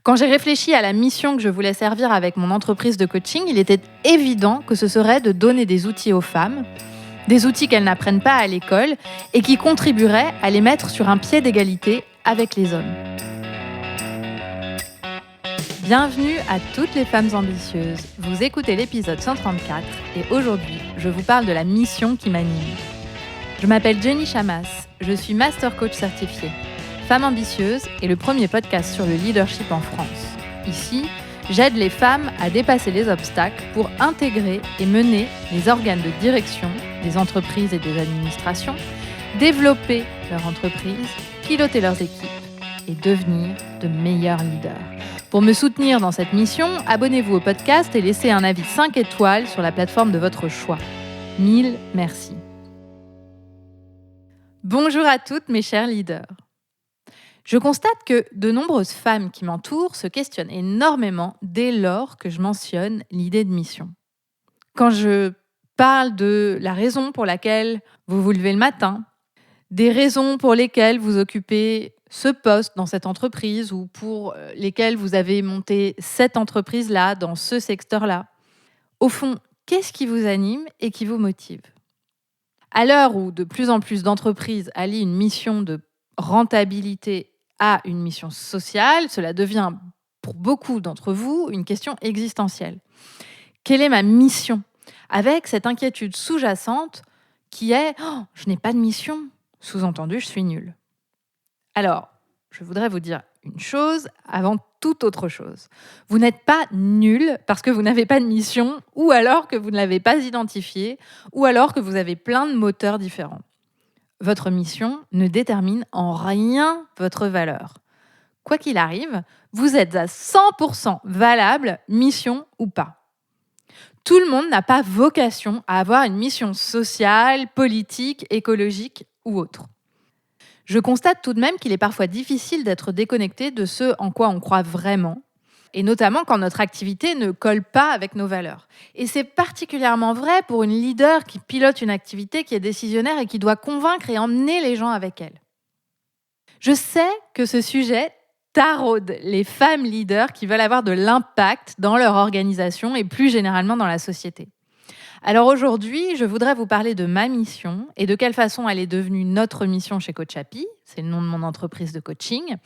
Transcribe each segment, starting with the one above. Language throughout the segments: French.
Quand j'ai réfléchi à la mission que je voulais servir avec mon entreprise de coaching, il était évident que ce serait de donner des outils aux femmes, des outils qu'elles n'apprennent pas à l'école et qui contribueraient à les mettre sur un pied d'égalité avec les hommes. Bienvenue à toutes les femmes ambitieuses. Vous écoutez l'épisode 134 et aujourd'hui, je vous parle de la mission qui m'anime. Je m'appelle Jenny Chamas, je suis Master Coach certifiée. Femme ambitieuse est le premier podcast sur le leadership en France. Ici, j'aide les femmes à dépasser les obstacles pour intégrer et mener les organes de direction des entreprises et des administrations, développer leur entreprise, piloter leurs équipes et devenir de meilleurs leaders. Pour me soutenir dans cette mission, abonnez-vous au podcast et laissez un avis 5 étoiles sur la plateforme de votre choix. 1000 merci. Bonjour à toutes mes chers leaders. Je constate que de nombreuses femmes qui m'entourent se questionnent énormément dès lors que je mentionne l'idée de mission. Quand je parle de la raison pour laquelle vous vous levez le matin, des raisons pour lesquelles vous occupez ce poste dans cette entreprise ou pour lesquelles vous avez monté cette entreprise-là, dans ce secteur-là, au fond, qu'est-ce qui vous anime et qui vous motive ? À l'heure où de plus en plus d'entreprises allient une mission de rentabilité à une mission sociale, cela devient pour beaucoup d'entre vous une question existentielle. Quelle est ma mission ? Avec cette inquiétude sous-jacente qui est « je n'ai pas de mission », sous-entendu « je suis nulle ». Alors, je voudrais vous dire une chose avant toute autre chose. Vous n'êtes pas nul parce que vous n'avez pas de mission ou alors que vous ne l'avez pas identifiée ou alors que vous avez plein de moteurs différents. Votre mission ne détermine en rien votre valeur. Quoi qu'il arrive, vous êtes à 100% valable, mission ou pas. Tout le monde n'a pas vocation à avoir une mission sociale, politique, écologique ou autre. Je constate tout de même qu'il est parfois difficile d'être déconnecté de ce en quoi on croit vraiment, et notamment quand notre activité ne colle pas avec nos valeurs. Et c'est particulièrement vrai pour une leader qui pilote une activité qui est décisionnaire et qui doit convaincre et emmener les gens avec elle. Je sais que ce sujet taraude les femmes leaders qui veulent avoir de l'impact dans leur organisation et plus généralement dans la société. Alors aujourd'hui, je voudrais vous parler de ma mission et de quelle façon elle est devenue notre mission chez Coach Happy, c'est le nom de mon entreprise de coaching,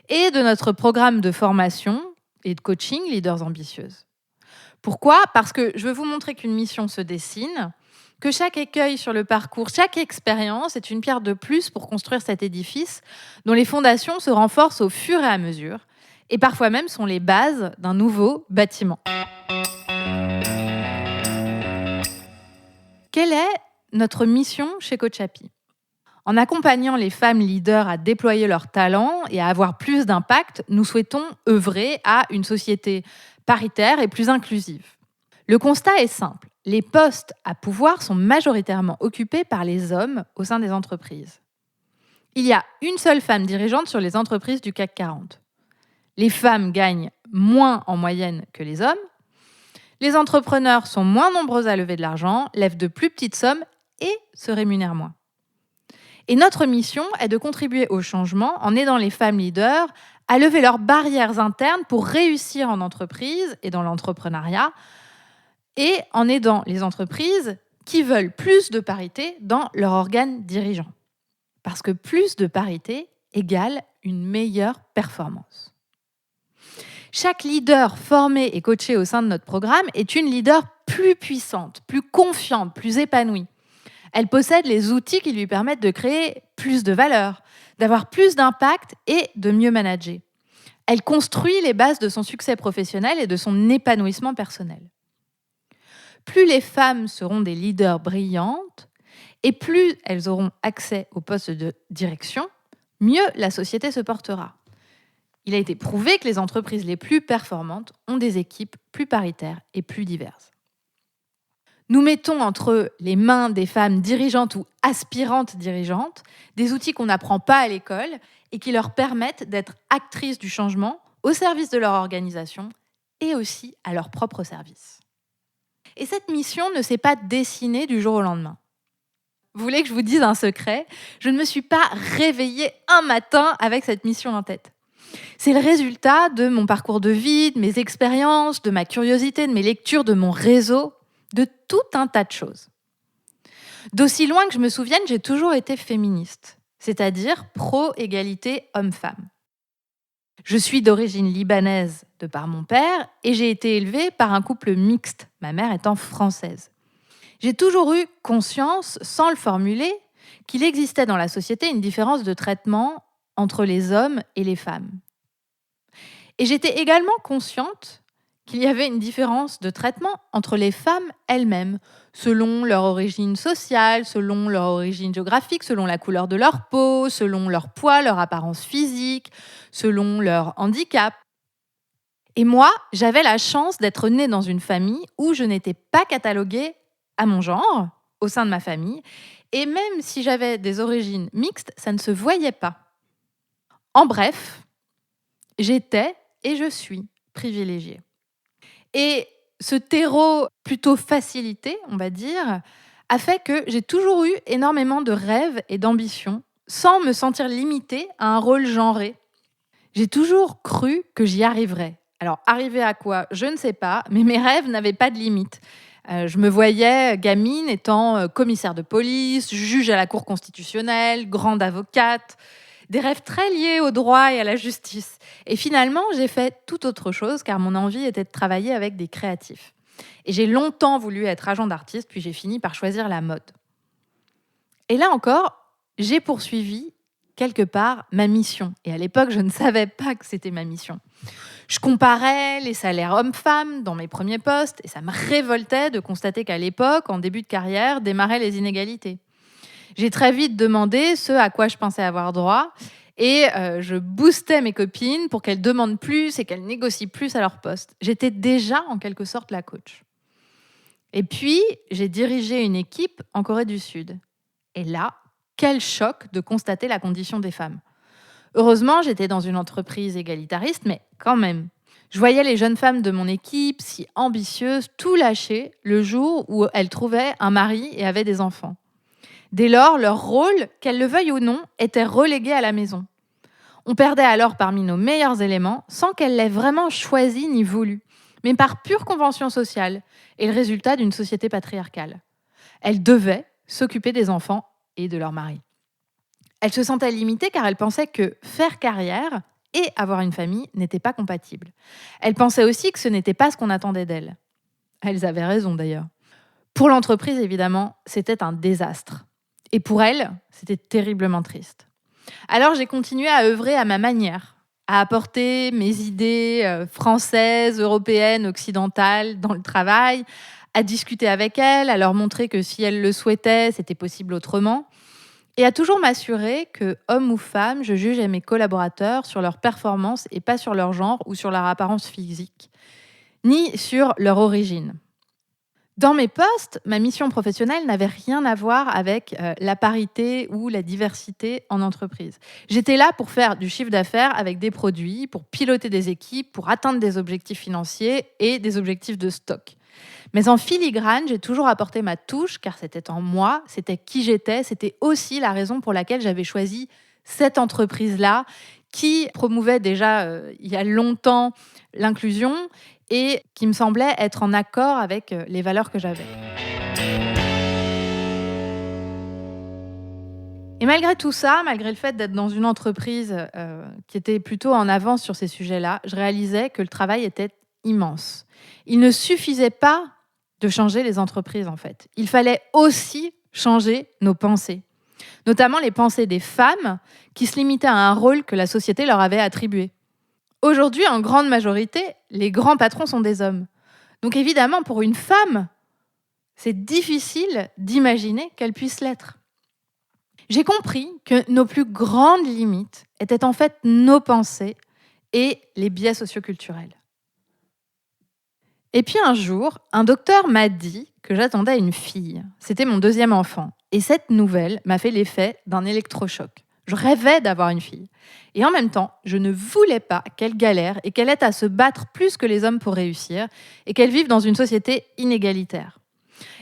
et de notre programme de formation et de coaching Leaders Ambitieuses. Pourquoi ? Parce que je veux vous montrer qu'une mission se dessine, que chaque écueil sur le parcours, chaque expérience est une pierre de plus pour construire cet édifice dont les fondations se renforcent au fur et à mesure et parfois même sont les bases d'un nouveau bâtiment. Quelle est notre mission chez Coach Happy ? En accompagnant les femmes leaders à déployer leurs talents et à avoir plus d'impact, nous souhaitons œuvrer à une société paritaire et plus inclusive. Le constat est simple. Les postes à pouvoir sont majoritairement occupés par les hommes au sein des entreprises. Il y a une seule femme dirigeante sur les entreprises du CAC 40. Les femmes gagnent moins en moyenne que les hommes. Les entrepreneurs sont moins nombreux à lever de l'argent, lèvent de plus petites sommes et se rémunèrent moins. Et notre mission est de contribuer au changement en aidant les femmes leaders à lever leurs barrières internes pour réussir en entreprise et dans l'entrepreneuriat et en aidant les entreprises qui veulent plus de parité dans leur organe dirigeant. Parce que plus de parité égale une meilleure performance. Chaque leader formé et coaché au sein de notre programme est une leader plus puissante, plus confiante, plus épanouie. Elle possède les outils qui lui permettent de créer plus de valeur, d'avoir plus d'impact et de mieux manager. Elle construit les bases de son succès professionnel et de son épanouissement personnel. Plus les femmes seront des leaders brillantes et plus elles auront accès aux postes de direction, mieux la société se portera. Il a été prouvé que les entreprises les plus performantes ont des équipes plus paritaires et plus diverses. Nous mettons entre les mains des femmes dirigeantes ou aspirantes dirigeantes des outils qu'on n'apprend pas à l'école et qui leur permettent d'être actrices du changement au service de leur organisation et aussi à leur propre service. Et cette mission ne s'est pas dessinée du jour au lendemain. Vous voulez que je vous dise un secret ? Je ne me suis pas réveillée un matin avec cette mission en tête. C'est le résultat de mon parcours de vie, de mes expériences, de ma curiosité, de mes lectures, de mon réseau, de tout un tas de choses. D'aussi loin que je me souvienne, j'ai toujours été féministe, c'est-à-dire pro-égalité homme-femme. Je suis d'origine libanaise de par mon père et j'ai été élevée par un couple mixte, ma mère étant française. J'ai toujours eu conscience, sans le formuler, qu'il existait dans la société une différence de traitement entre les hommes et les femmes. Et j'étais également consciente qu'il y avait une différence de traitement entre les femmes elles-mêmes, selon leur origine sociale, selon leur origine géographique, selon la couleur de leur peau, selon leur poids, leur apparence physique, selon leur handicap. Et moi, j'avais la chance d'être née dans une famille où je n'étais pas cataloguée à mon genre, au sein de ma famille, et même si j'avais des origines mixtes, ça ne se voyait pas. En bref, j'étais et je suis privilégiée. Et ce terreau plutôt facilité, on va dire, a fait que j'ai toujours eu énormément de rêves et d'ambitions, sans me sentir limitée à un rôle genré. J'ai toujours cru que j'y arriverais. Alors, arriver à quoi? Je ne sais pas, mais mes rêves n'avaient pas de limite. Je me voyais gamine étant commissaire de police, juge à la Cour constitutionnelle, grande avocate, des rêves très liés au droit et à la justice. Et finalement, j'ai fait tout autre chose car mon envie était de travailler avec des créatifs. Et j'ai longtemps voulu être agent d'artiste, puis j'ai fini par choisir la mode. Et là encore, j'ai poursuivi quelque part ma mission. Et à l'époque, je ne savais pas que c'était ma mission. Je comparais les salaires hommes-femmes dans mes premiers postes et ça me révoltait de constater qu'à l'époque, en début de carrière, démarraient les inégalités. J'ai très vite demandé ce à quoi je pensais avoir droit et je boostais mes copines pour qu'elles demandent plus et qu'elles négocient plus à leur poste. J'étais déjà en quelque sorte la coach. Et puis, j'ai dirigé une équipe en Corée du Sud. Et là, quel choc de constater la condition des femmes. Heureusement, j'étais dans une entreprise égalitariste, mais quand même. Je voyais les jeunes femmes de mon équipe, si ambitieuses, tout lâcher le jour où elles trouvaient un mari et avaient des enfants. Dès lors, leur rôle, qu'elles le veuillent ou non, était relégué à la maison. On perdait alors parmi nos meilleurs éléments sans qu'elles l'aient vraiment choisi ni voulu, mais par pure convention sociale et le résultat d'une société patriarcale. Elles devaient s'occuper des enfants et de leur mari. Elles se sentaient limitées car elles pensaient que faire carrière et avoir une famille n'était pas compatible. Elles pensaient aussi que ce n'était pas ce qu'on attendait d'elles. Elles avaient raison d'ailleurs. Pour l'entreprise, évidemment, c'était un désastre. Et pour elles, c'était terriblement triste. Alors j'ai continué à œuvrer à ma manière, à apporter mes idées françaises, européennes, occidentales dans le travail, à discuter avec elles, à leur montrer que si elles le souhaitaient, c'était possible autrement. Et à toujours m'assurer que, homme ou femme, je jugeais mes collaborateurs sur leur performance et pas sur leur genre ou sur leur apparence physique, ni sur leur origine. Dans mes postes, ma mission professionnelle n'avait rien à voir avec la parité ou la diversité en entreprise. J'étais là pour faire du chiffre d'affaires avec des produits, pour piloter des équipes, pour atteindre des objectifs financiers et des objectifs de stock. Mais en filigrane, j'ai toujours apporté ma touche, car c'était en moi, c'était qui j'étais, c'était aussi la raison pour laquelle j'avais choisi cette entreprise-là, qui promouvait déjà il y a longtemps l'inclusion et qui me semblait être en accord avec les valeurs que j'avais. Et malgré tout ça, malgré le fait d'être dans une entreprise qui était plutôt en avance sur ces sujets-là, je réalisais que le travail était immense. Il ne suffisait pas de changer les entreprises, en fait. Il fallait aussi changer nos pensées, notamment les pensées des femmes qui se limitaient à un rôle que la société leur avait attribué. Aujourd'hui, en grande majorité, les grands patrons sont des hommes. Donc évidemment, pour une femme, c'est difficile d'imaginer qu'elle puisse l'être. J'ai compris que nos plus grandes limites étaient en fait nos pensées et les biais socioculturels. Et puis un jour, un docteur m'a dit que j'attendais une fille. C'était mon deuxième enfant. Et cette nouvelle m'a fait l'effet d'un électrochoc. Je rêvais d'avoir une fille. Et en même temps, je ne voulais pas qu'elle galère et qu'elle ait à se battre plus que les hommes pour réussir et qu'elle vive dans une société inégalitaire.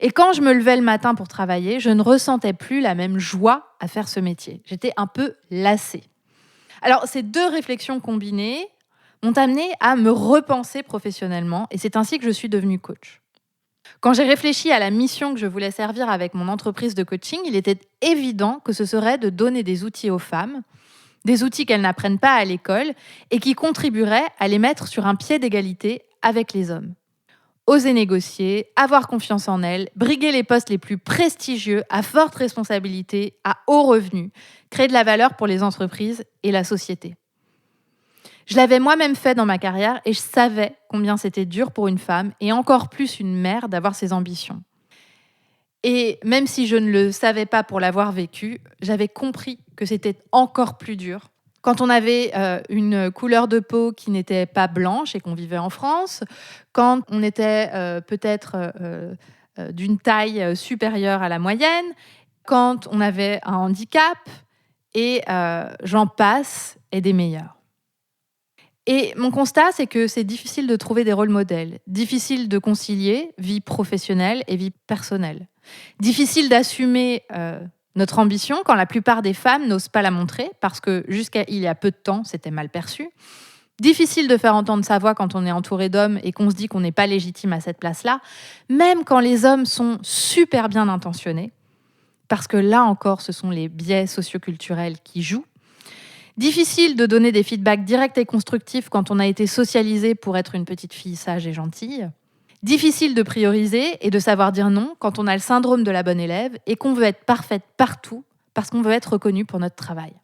Et quand je me levais le matin pour travailler, je ne ressentais plus la même joie à faire ce métier. J'étais un peu lassée. Alors, ces 2 réflexions combinées m'ont amenée à me repenser professionnellement et c'est ainsi que je suis devenue coach. Quand j'ai réfléchi à la mission que je voulais servir avec mon entreprise de coaching, il était évident que ce serait de donner des outils aux femmes, des outils qu'elles n'apprennent pas à l'école et qui contribueraient à les mettre sur un pied d'égalité avec les hommes. Oser négocier, avoir confiance en elles, briguer les postes les plus prestigieux, à forte responsabilité, à haut revenu, créer de la valeur pour les entreprises et la société. Je l'avais moi-même fait dans ma carrière et je savais combien c'était dur pour une femme et encore plus une mère d'avoir ses ambitions. Et même si je ne le savais pas pour l'avoir vécu, j'avais compris que c'était encore plus dur quand on avait une couleur de peau qui n'était pas blanche et qu'on vivait en France, quand on était peut-être d'une taille supérieure à la moyenne, quand on avait un handicap, et j'en passe, et des meilleurs. Et mon constat, c'est que c'est difficile de trouver des rôles modèles, difficile de concilier vie professionnelle et vie personnelle, difficile d'assumer notre ambition quand la plupart des femmes n'osent pas la montrer parce que jusqu'à il y a peu de temps, c'était mal perçu. Difficile de faire entendre sa voix quand on est entouré d'hommes et qu'on se dit qu'on n'est pas légitime à cette place-là, même quand les hommes sont super bien intentionnés, parce que là encore, ce sont les biais socioculturels qui jouent. Difficile de donner des feedbacks directs et constructifs quand on a été socialisé pour être une petite fille sage et gentille. Difficile de prioriser et de savoir dire non quand on a le syndrome de la bonne élève et qu'on veut être parfaite partout parce qu'on veut être reconnu pour notre travail.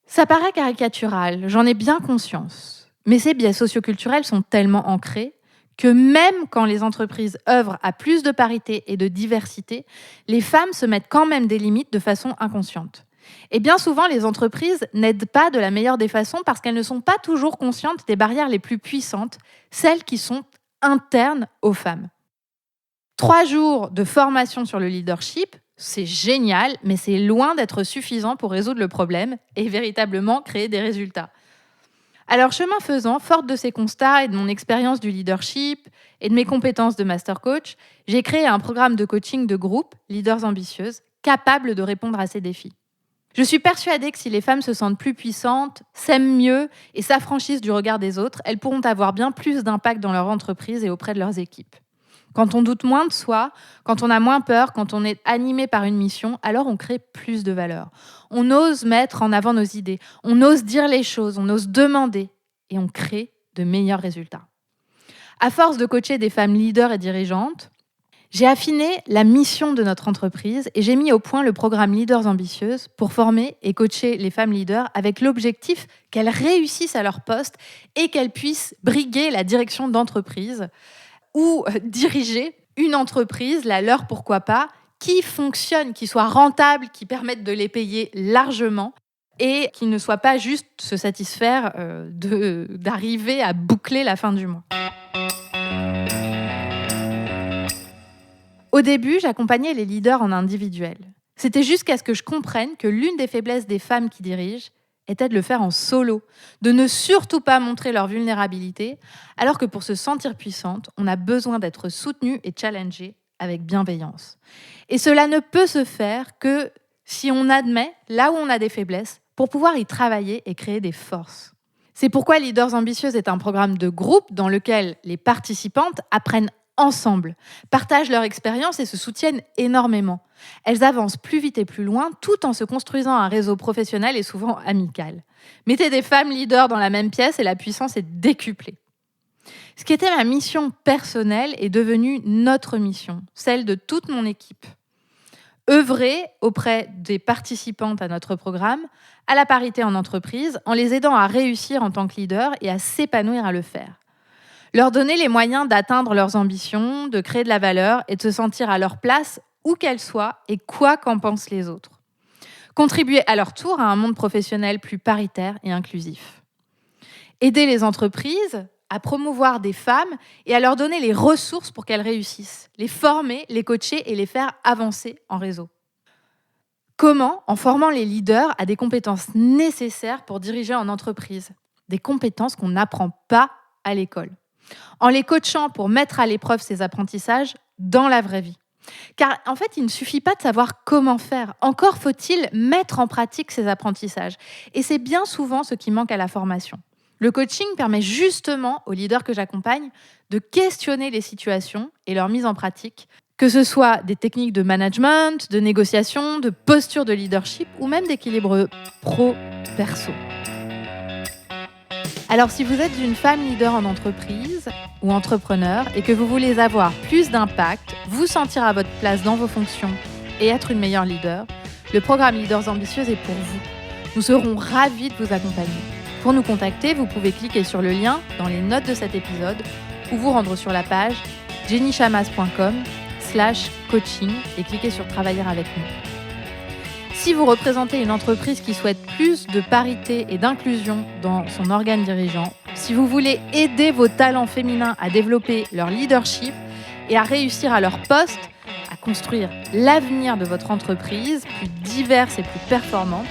Ça paraît caricatural, j'en ai bien conscience, mais ces biais socioculturels sont tellement ancrés que même quand les entreprises œuvrent à plus de parité et de diversité, les femmes se mettent quand même des limites de façon inconsciente. Et bien souvent, les entreprises n'aident pas de la meilleure des façons parce qu'elles ne sont pas toujours conscientes des barrières les plus puissantes, celles qui sont internes aux femmes. 3 jours de formation sur le leadership, c'est génial, mais c'est loin d'être suffisant pour résoudre le problème et véritablement créer des résultats. Alors, chemin faisant, forte de ces constats et de mon expérience du leadership et de mes compétences de master coach, j'ai créé un programme de coaching de groupe, Leaders Ambitieuses, capable de répondre à ces défis. Je suis persuadée que si les femmes se sentent plus puissantes, s'aiment mieux et s'affranchissent du regard des autres, elles pourront avoir bien plus d'impact dans leur entreprise et auprès de leurs équipes. Quand on doute moins de soi, quand on a moins peur, quand on est animé par une mission, alors on crée plus de valeur. On ose mettre en avant nos idées, on ose dire les choses, on ose demander et on crée de meilleurs résultats. À force de coacher des femmes leaders et dirigeantes, j'ai affiné la mission de notre entreprise et j'ai mis au point le programme Leaders Ambitieuses pour former et coacher les femmes leaders avec l'objectif qu'elles réussissent à leur poste et qu'elles puissent briguer la direction d'entreprise ou diriger une entreprise, la leur pourquoi pas, qui fonctionne, qui soit rentable, qui permette de les payer largement et qui ne soit pas juste se satisfaire d'arriver à boucler la fin du mois. Au début, j'accompagnais les leaders en individuel. C'était jusqu'à ce que je comprenne que l'une des faiblesses des femmes qui dirigent était de le faire en solo, de ne surtout pas montrer leur vulnérabilité, alors que pour se sentir puissante, on a besoin d'être soutenue et challengée avec bienveillance. Et cela ne peut se faire que si on admet là où on a des faiblesses pour pouvoir y travailler et créer des forces. C'est pourquoi Leaders Ambitieuses est un programme de groupe dans lequel les participantes apprennent ensemble, partagent leur expérience et se soutiennent énormément. Elles avancent plus vite et plus loin tout en se construisant un réseau professionnel et souvent amical. Mettez des femmes leaders dans la même pièce et la puissance est décuplée. Ce qui était ma mission personnelle est devenu notre mission, celle de toute mon équipe. Œuvrer auprès des participantes à notre programme, à la parité en entreprise, en les aidant à réussir en tant que leader et à s'épanouir à le faire. Leur donner les moyens d'atteindre leurs ambitions, de créer de la valeur et de se sentir à leur place où qu'elles soient et quoi qu'en pensent les autres. Contribuer à leur tour à un monde professionnel plus paritaire et inclusif. Aider les entreprises à promouvoir des femmes et à leur donner les ressources pour qu'elles réussissent. Les former, les coacher et les faire avancer en réseau. Comment ? En formant les leaders à des compétences nécessaires pour diriger en entreprise. Des compétences qu'on n'apprend pas à l'école. En les coachant pour mettre à l'épreuve ces apprentissages dans la vraie vie. Car en fait, il ne suffit pas de savoir comment faire. Encore faut-il mettre en pratique ces apprentissages. Et c'est bien souvent ce qui manque à la formation. Le coaching permet justement aux leaders que j'accompagne de questionner les situations et leur mise en pratique, que ce soit des techniques de management, de négociation, de posture de leadership ou même d'équilibre pro-perso. Alors si vous êtes une femme leader en entreprise ou entrepreneur et que vous voulez avoir plus d'impact, vous sentir à votre place dans vos fonctions et être une meilleure leader, le programme Leaders Ambitieuses est pour vous. Nous serons ravis de vous accompagner. Pour nous contacter, vous pouvez cliquer sur le lien dans les notes de cet épisode ou vous rendre sur la page jennychamas.com/coaching et cliquer sur Travailler avec nous. Si vous représentez une entreprise qui souhaite plus de parité et d'inclusion dans son organe dirigeant, si vous voulez aider vos talents féminins à développer leur leadership et à réussir à leur poste, à construire l'avenir de votre entreprise plus diverse et plus performante,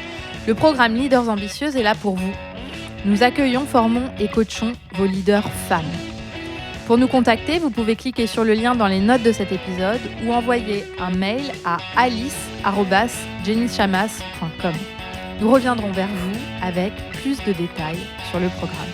le programme Leaders Ambitieuses est là pour vous. Nous accueillons, formons et coachons vos leaders femmes. Pour nous contacter, vous pouvez cliquer sur le lien dans les notes de cet épisode ou envoyer un mail à alice@jennychamas.com. Nous reviendrons vers vous avec plus de détails sur le programme.